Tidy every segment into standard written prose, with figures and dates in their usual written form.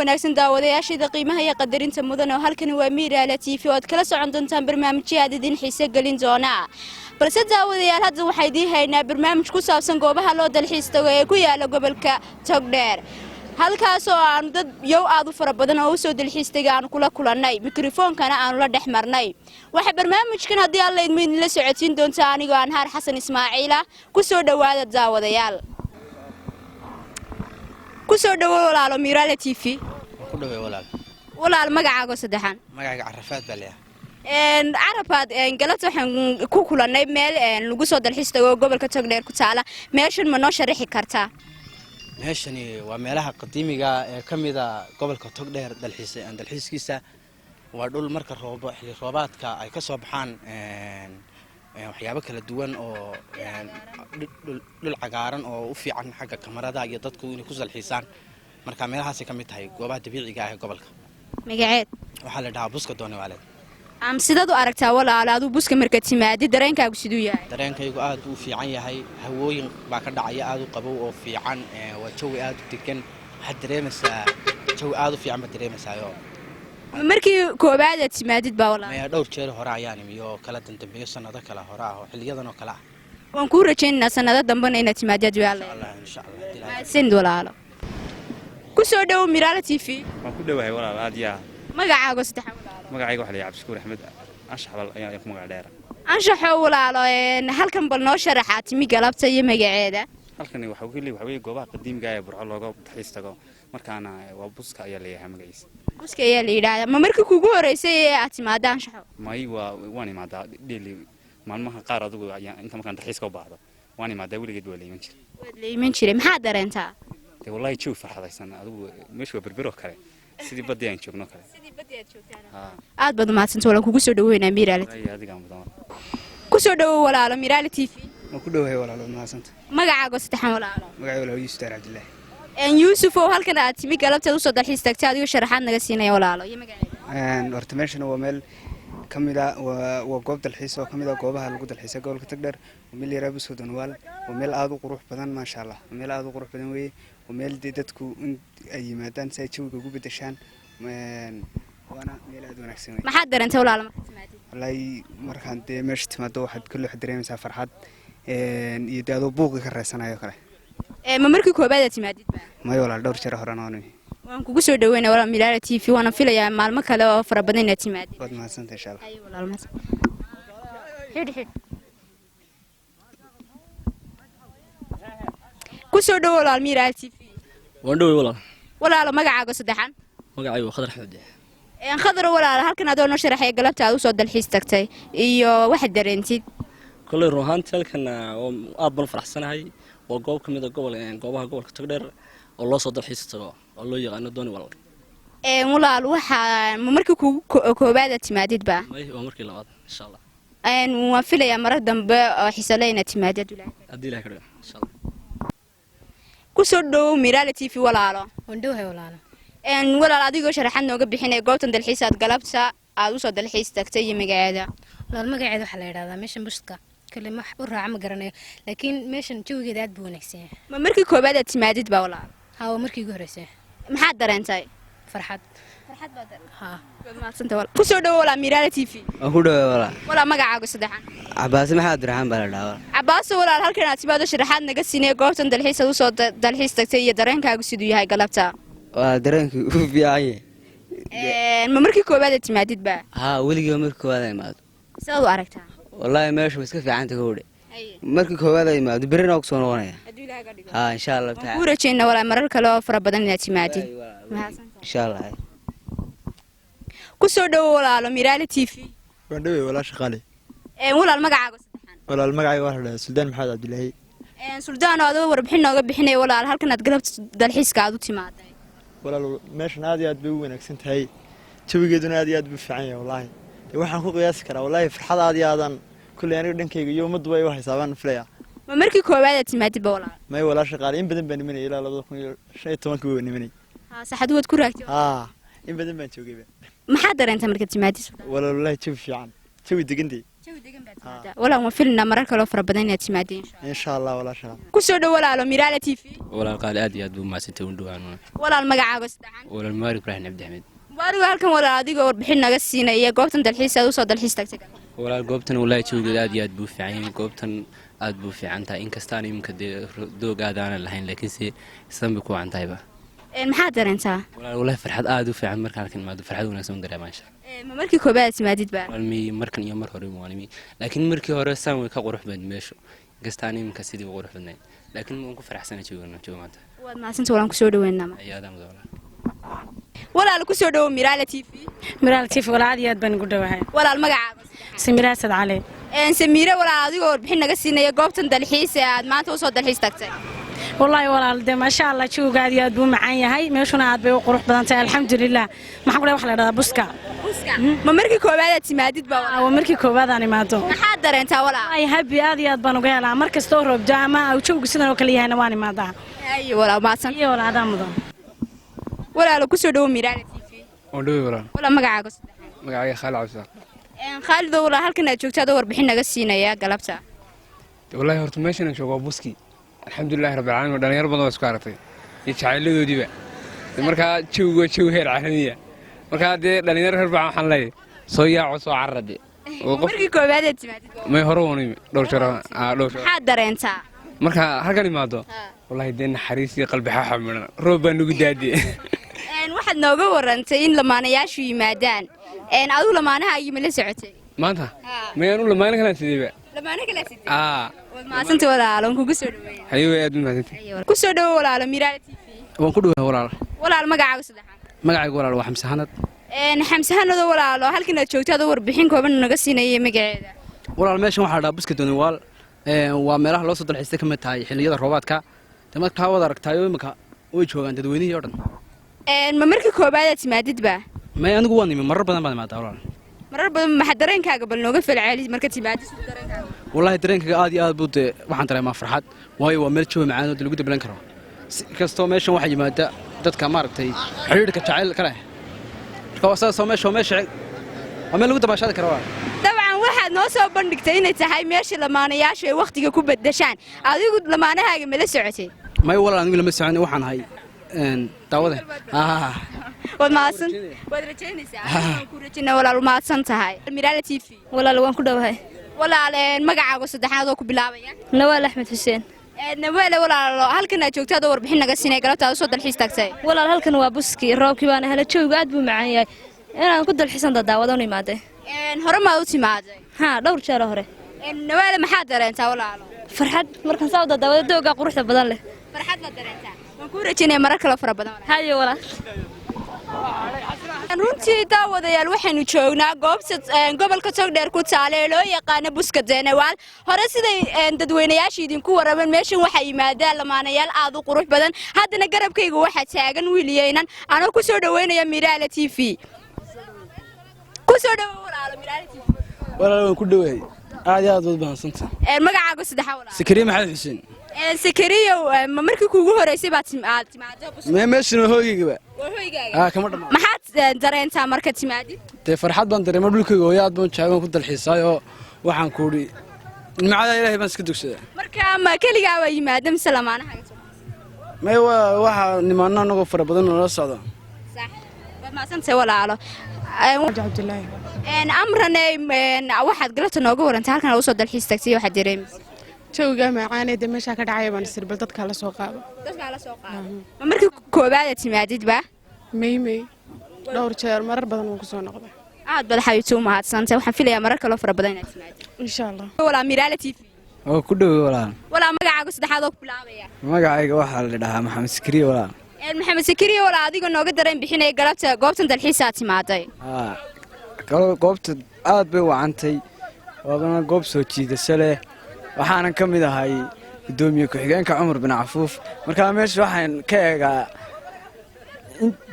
wanaagsan daawadayaashayda qiimaha iyo qadarinta mudan oo halkan waa Miraale TV oo kala socon doontaan barnaamijyada idin xiiso gelin doona balse daawadayaal hadda waxay diihaynaa barnaamij ku saabsan goobaha loo dalxiis tago ee ku yaala gobolka Togdheer halkaas oo aan dad yow aad u fara badan oo soo dalxiis tagaan kula kulanay mikrofoonkana aan la dhaxmarnay waxa barnaamijkan hadii alla idin la socotiin doonta aniga aan Har Xasan Ismaaciila ku soo dhawaada daawadayaal kusoo dhawow walaalo Miraale TV ku dhawow walaal magacaaga saddexan magacaaga Carafaad baliya Carafaad galabta waxaan ku kulanay meel lagu soo dalxiis tago gobolka Togdheer ku taala meeshan ma noo sharaxi kartaa meeshani waa meelaha qadiimiga ee kamida gobolka Togdheer dalxiiskiisa waa dhul marka xilli roobaadka ay ka soo baxaan waxyaabo kala duwan oo dhul cagaaran oo u fiican xagga kamarada iyo dadku inay ku salxiisaan marka meelahaas ka mid tahay goobaha dabiiciga ah ee gobolka magaceed waxa la dhahaa buska Dooniwaale sidoo u aragtaa walaalaadu buska marka timaadi dareenkaagu sidoo yahay dareenkaygu aad u fiican yahay hawooyin baa ka dhacaya aad u qabow oo fiican waa jawi aad u degan waxa dareemaysaa jawi aad u fiican ma dareemaysayo markii koobaad timaadid baa walaal ma dhowr jeer hore ayaan imiyo kala dambeeyo sanado kala hore ah oo xiliyadan oo kala ah waan ku rajaynaynaa sanado dambe inaad timaadid insha Allah siin walaalo ku soo dhaw Miraale TV waan ku dhawahay walaal aad yaa magacaaga saddexan walaalo magacayga waxa la yaab Cabdishakuur Axmed Anshaxbal ayaa ku magac dheer anshaxo walaalo halkan bal noo sharaxaad timi galabta iyo magaceeda halkan waxa weeye goobaha qadiimiga ah ee Burco looga dalxiis tago markaana waa buska ayaa leeyahay magaciisa buska ayaa la yiraahdaa ma markii kugu horeysay ee aad timaadaan anshaxo may waan imaadaa dhili maalmaha qaar adigu ayaa inta markaan dalxiis ka baahdo waan imaadaa weligeed waa leeyiman jiray maxaa dareentaa wallahi joog farxadaysan adigu meesha waa berbero kale sidii badii aan joogno kale aad baad mahadsantahay walaal kugu soo dhaweynaa Miraale adiga mudan ku soo dhawow walaalo Miraale TV ma ku dhawahay walaalo mahadsantahay magacaaga saddexan walaalo magacayga walaalo Yuusuf Abdullaahi Yuusuf oo halkan aad timi galabta u soo dalxiis tagtay adiga sharaxaad naga siinaya walaalo iyo magaceeda horta meeshan waa meel kamida waa goob dalxiis oo kamida goobaha lagu dalxiisay gobolka Togdheer meel yar Buska Dooniwaale waa meel aad u qurux badan ma sha Allah meel aad u qurux badan weeye waa meel dadku ay yimaadaan si ay jawiga ugu bedeshaan waana meel aad wanaagsan weeye maxaa dareentay walaalo marka timaadid wallahi markaan meesha timaado waxaad kullu dareemaysaa farxad iyo daado buuq ka reesanayo kale ma markii koobaad timaadid ma walaal dhowr jeer hore nooni waan kugu soo dhaweynaa walaal Miraale TV waana filayaa maalmo kale oo fara badan inaad timaadid waad mahadsantahay insha Allah ay walaal ma xidh ku soo dhawow walaal Miraale TV waan dhaweey walaalo magacaaga saddexan magacaygu Khadar Axmed khadar walaal halkan aad noo sharaxay galabta aad u soo dalxiis tagtay iyo waxa dareentid kulay ruuxaantii halkan aad baan faraxsanahay waa goob kamid ah goobaha gobolka Togdheer oo loo soo dalxiis tago oo loo yaqaan Dooniwaale walaal waxa markii kugu koobaad timaadid ba waa markii labaad insha Allah waan filayaa marar dambe oo xiisaleyna timaadid hadii la karo insha Allah ku soo dhawow Miraale TV walaalo waan dhawahay walaalo walaal adigoo sharaxaad nooga bixinay goobtan dalxiis aad galabta aad u soo dalxiis tagtay iyo magaceeda walaal magaceeda waxa la yiraahdaa meeshan buska kalima u raac ma garanayo laakiin meeshan jawigeeda aad buu wanaagsan yahay ma markii koobaad timaadid ba walaal haa markii ugu horeysay maxaa dareentay farxad baad haa maasanta walaal ku soo dhawow walaal Miraale TV waan ku dhawahay walaal magacaaga saddexan Cabbaas Maxamed Raxaan baa la dhahaa Cabbaas walaal halkan aad timaado sharaxaad naga siinay goobtan dalxiis aad u soo dalxiis tagtay iyo dareenkaagu sidoo yahay galabta waa dareenkii u fiican ma markii koobaad timaadid ba haa weligii markii koobaad imaado sidoo u aragtaa wallahi meeshu iska fiican tahay gowdhe markii koobaad imaado birina ku soo noqonaya haa insha Allah taala ku rajayna walaal marar kale oo fara badan inaad timaadid insha Allah ku soo dhawow walaalo Miraale TV waan dhaweey walaal shaqaale walaal magacaaga saddexan walaal magacayga waxa la dhahaa Suldaan Maxamed Abdullaahi Suldaan oo warbixin nooga bixinay walaal halkan aad galabta dalxiiska aad u timaaday walaal meeshan aad iyo aad bay u wanaagsan tahay jawigeeduna aad iyo aad buu fiican yahay wallahi waxaan ku qiyaasi karaa wallahi farxad aad iyo aadan kulli aniga dhankayga iyo ummaddu way wax xisaabaan filaya ma markii koobaad timaadid ba walaal may walaal shaqaale in badan baan nimanay ilaa 2015 baan nimanay saxad wad ku raagtay in badan baan joogay maxaa dareentay marka timaadid walaal wallahi jawi fiican jawi degantii walaal ma filna marar kale oo fara badan inaad timaadeen insha Allah walaasha ku soo dhaw walaalo Miraale TV walaal qaali aad iyo aad buu maasantay u dhawaan walaal magacaaga saddexan walaal Maarik Ibrahim Abdi Ahmed waariga halkan walaal adiga warbixin naga siinaya goobtan dalxiis aad u soo dalxiis tagtay walaal goobtan wallahi joogeed aad iyo aad buu fiican yahay goobtan aad buu fiican tahay in kastaan imka doog aad aan lahayn laakiin si sanbi ku cantayba maxaad dareentaa wallahi farxad aad u fiican markaan halkan maado farxad wanaagsan dareemaysa ma markii koobaad timaadid baa walmi markan iyo mar hore waanimi laakiin markii hore saan way ka qurux badan meesho gastaan imka sidii qurux badnay laakiin waan ku faraxsanahay joogmaanta waad maasanta walaan ku soo dhaweynaa ayaadan walaal ku soo dhaw Miraale TV walaal aad baan ugu dhawahay walaal magacaaga Samira Sad Cali Samira walaal adiga warbixin naga siinaya goobtan dalxiis aad maanta u soo dalxiis tagtay wallahi walaal de ma sha Allah jooga aad buu macaan yahay meeshuna aad bay u qurux badan tahay alxamdulillah maxaan ku wax la yiraahdaa buska ma markii koobaad aad timaadid baa waa markii koobaad aan imaado maxaad dareentaa walaal ay happy aad baan uga helaa mar kasta oo roob jaama oo joogu sidan oo kale yahay waan imaadaa ay walaal maasan iyo walaal aad mudan walaal ku soo dhaw Miraale TV oo dhaw walaal magacaaga Khalid Cabdi Khalid walaal halkan aad joogtaa warbixin naga siinaya galabta wallahi horta meeshan aan joogo buski alxamdulillah rabbil caalamiin dhalinyaro badan oo isku aragtay iyo jacayladoodiiba marka joogo heer caalamiya marka de dhalinyaro reer baa waxaan leeyahay soo yaaco soo carrade oo markii koobaad aad timaadid may hore woonay dhowr jara maxaad dareentaa marka halkan imaado wallahi de naxariis iyo qalbi xaxamiran roob baa nagu daadiyay waxaad nooga warantay in lamaanayaashu yimaadaan adigu lamaanaha ayima la socotay maanta mayaan u lamaana kala sidayba lamaana kala siday maasanta walaalo kugu soo dhaweeyay hayo aad u maasantay ku soo dhaw walaalo Miraale TV waan ku dhawahay walaal magacaaga saddexan magacaygu walaal waa Xamse Hanad Xamse Hanad walaalo halkan aad joogtaa warbixin kooban naga siinaya magaceeda walaal meeshan waxa dhaab buska doonay wal waa meelaha loo soo dalxiistay kamid tahay xilliyada roobaadka markaa wada aragtaayo imika way joogaan dadweynaha oo dhan ma markii koobaad aad timaadid baa may anigu waan nimi marar badan baan imaadaa walaal marar badan ma dareenkaaga bal nooga falceli marka timaadid dareenkaaga wallahi dareenkaaga aad iyo aad buu waxaan dareemaa farxad waayo waa meel jawi macaan oo lagu dablan karo si kasto meeshan waxa yimaada dadka maaragtay xiriirka jacayl kale marka wasaas meesha waa meel lagu dabashada karo dabcan waxaad noo soo bandhigtay inay tahay meesha lamaanayaashu ay waqtiga ku bedeshaan adigu lamaanahaaga ma la socotay may walaal anigu lama socon waxaan ahay daawada wad maasan wad rajaynaysaa ku rajayna walaal maasan tahay Miraale TV walaal waan ku dhawahay walaal magacaaga saddexaad oo ku bilaabaya Nawaal Axmed Xuseen Nawaal walaal halkan aad joogtaa warbixin naga siinay galabta soo dalxiis tagtay walaal halkan waa buski roobkii baan hela jooga aad buu macaan yahay inaan ku dalxiisan daawado u imaade hore ma u timaaday dhowr jeer hore Nawaal maxaad dareentaa walaalo farxad markaan soo daawado dooga quruxda badan leh farxad la dareentaa waan ku rajaynaa marar kale fara badan hayo walaal runtii daawadayaal waxaanu joognaa gobolka Togdheer ku taal ee loo yaqaan buska Deenawaal hore siday dadweynayaasha idinku waraban meeshan waxa yimaadaan lamaanayaal aad u qurux badan haddana garabkayga waxa taagan wiiliyeenan anoo ku soo dhaweynaya Miraale TV ku soo dhaw walaalo Miraale TV walaal waan ku dhawahay aad iyo aad u baahansanta magacaaga saddexaad walaal Sakariya Maxamed Xuseen Sakariya ma markii kuugu horeysay baad timaado buska meeshan hooyigaba kama dhama maxaad dareentaa marka timaadid de farxad baan dareemaa dhulkayga oo aad baan jaagan ku dalxiisaayo waxaan ku uri nimcada Ilaahay baan iska dugsadaa marka ma kaligaa waa yimaada mise lamaanaha may waxa nimaana anagu fara badan oo la socdo sax waad maasantay walaalo Abdullaahi amrane waxaad galabta nooga warantay halkan u soo dalxiis tagtay waxa dareemaysaa jooga macaaneed meesha ka dhacay baan sirbal dadka la soo qaado ma markii koobaad timaadid ba may dhowr jeer marar badan oo ku soo noqday aad bad xaytu mahadsantahay waxaan filayaa marar kale fara badan inaad timaadid insha Allah walaal Miraale TV oo ku dhaw walaal magacaaga saddexaad oo ku bilaabaya magacayga waxa la dhahaa Maxamed Sakariya walaal Maxamed Sakariya walaal adiga nooga dareen bixinay galabta goobtan dalxiis aad timaaday goobta aad bay wacantay waana goob soo jiidasho leh waxaana ka mid ahay gudoomiye ku-xigeenka Cumar bin Cafuuf marka meesha waxaan ka eegaa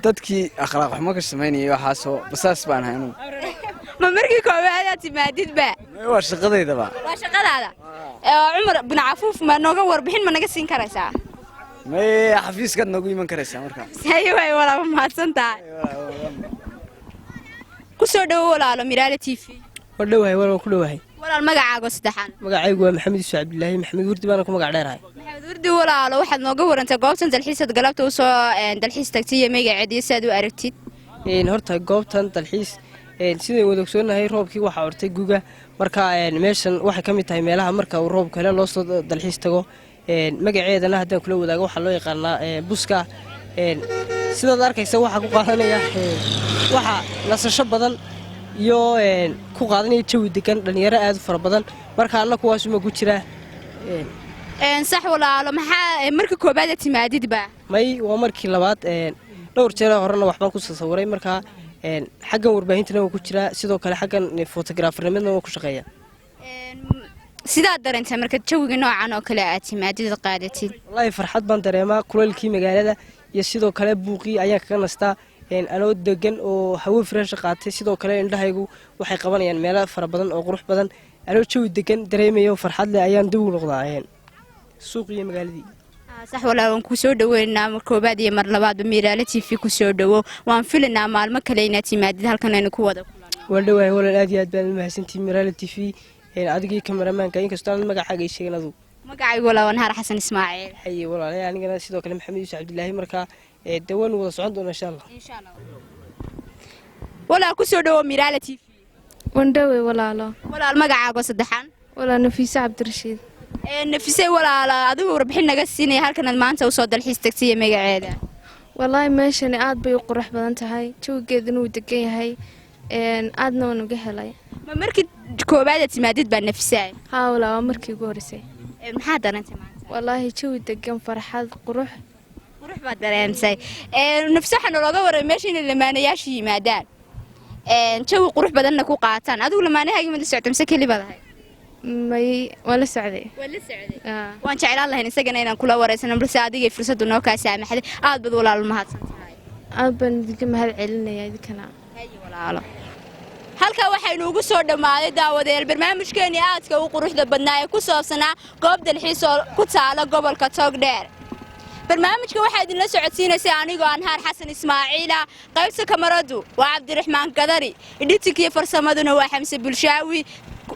dadkii akhlaaq xumo ka sameynayay waxaasoo basaas baan ahay anigu ma markii koobaad aad timaadid ba waa shaqadeydaba waa shaqadaada Cumar bin Cafuuf ma nooga warbixin ma naga siin karaysaa may xafiiskaad noogu iman karaysaa marka sayo way walaal mahadsantahay ku soo dhaw walaalo Miraale TV wadhawahay walaal ku dhawahay walaal magacaaga saddexan magacaygu waa maxamed yuusuf cabdilaahi maxamed wardi baan ku magac dheerahay maxamed wardi walaalo waxaad nooga warantay goobtan dalxiisad galabta u soo dalxiis tagtay magaceedii saad u aragtid horta goobtan dalxiis sidaan wada ogsoonahay roobkii waxaa ortay guga marka meeshan waxay ka mid tahay meelaha marka uu roobka hele loo soo dalxiis tago magaceedana haddaan kula wadaago waxaa loo yaqaanaa buska sidaad arkaysa waxaa ku qaadanaya waxa nasasho badan iyo ku qaadanaya jawi degan dhalinyaro aad u fara badan marka alla kuwaasuma ku jira sax walaalo maxaa marka koobaad timaadidba may waa markii labaad dhowr jeer horena waxbaan ku sawiray marka xaggan warbaahintana waa ku jira sidoo kale xaggan photographernimadna waa ku shaqeeya sidaad dareentay marka jawiga noocan oo kale aad timaadid qaadatid wallaahi farxad baan dareemaa kulaylkii magaalada iyo sidoo kale buuqii ayaan kaga nastaa anoo degan oo hawo fresh qaatay sidoo kale indhahaygu waxay qabanayaan meelo fara badan oo qurux badan anoo jawi degan dareemayo farxad leh ayaan dib u noqdaa suuqiyo magaaladii sax walaal waan ku soo dhaweynaa mar koobaad iyo mar labaadba Miraale TV ku soo dhawo waan filanaa maalmo kale inaad timaadid halkan aynu ku wada kulano waan dhawahay walaal aad iyo aad baan u mahadsantihiin Miraale TV adigii kameramaanka inkastoo aan magacaaga sheegin adu magacaygu walaal waan Har Xasan Ismaaciil haye walaal anigana sidoo kale Maxamed Yuusuf Cabdilaahi marka dawaan wada socon doona insha Allah walaal ku soo dhawo Miraale TV waan dhawahay walaalo walaal magacaaga saddexan walaal Nafiisa Cabdirashiid nafisay walaala adigu warbixin naga siinay halkan maanta u soo dalxiis tagtay magaceeda wallahi meeshan aad bay u qurux badan tahay jawigeeduna uu degan yahay aadna waan uga helay ma markii koobaad timaadid baa nafisay haa walaal markii ugu horeysay maxaa dareentay maanta wallahi jawi degan farxad qurux baad dareentay nafsaxan looga waray meesha in lamaanayaasha yimaadaan jawi qurux badanna ku qaataan adigu lamaanahaagi ma la socdo mise keli badahay may wala socday waan jeclaan lahayn isagana inaan kula wareysano balse adiga fursadu noo ka saamaxday aad bad walaal mahadsan tahay aad baan idinka mahad celinaya idinkana walaalo halka waxaynu ugu soo dhamaaday daawadeel barnaamijkeeni aadka u quruxda badnaa ee ku saabsanaa goob dalxiis oo ku taala gobolka Togdheer barnaamijka waxaa idin la socodsiinaysaa anigoo aan Har Xasan Ismaaciil qaybta kamaradu waa Cabdiraxmaan Gadari editing iyo farsamaduna waa Xamse Bulshaawi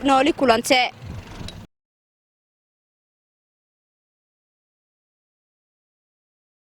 nooli kulante